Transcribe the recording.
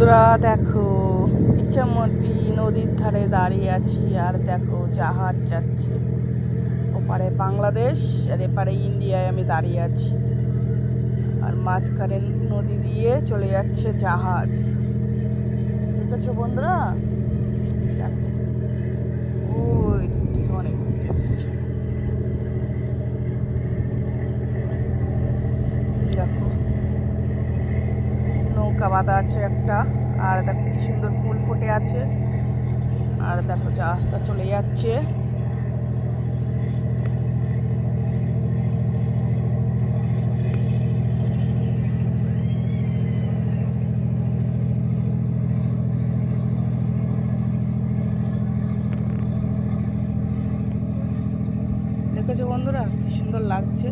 বন্ধুরা দেখো, ইচ্ছামতি নদীর ধারে দাঁড়িয়ে আছি আর দেখো জাহাজ যাচ্ছে। ওপারে বাংলাদেশ আর এপারে ইন্ডিয়ায় আমি দাঁড়িয়ে আছি, আর মাঝখানে নদী দিয়ে চলে যাচ্ছে জাহাজ। দেখেছো বন্ধুরা? দেখো ওই দিক থেকে অনেক ঘুরতে এসছে। দেখো নৌকা বাঁধা আছে একটা, আর দেখো কি সুন্দর ফুল ফুটে আছে, আর দেখো জাহাজটা চলে যাচ্ছে। দেখেছো বন্ধুরা কি সুন্দর লাগছে।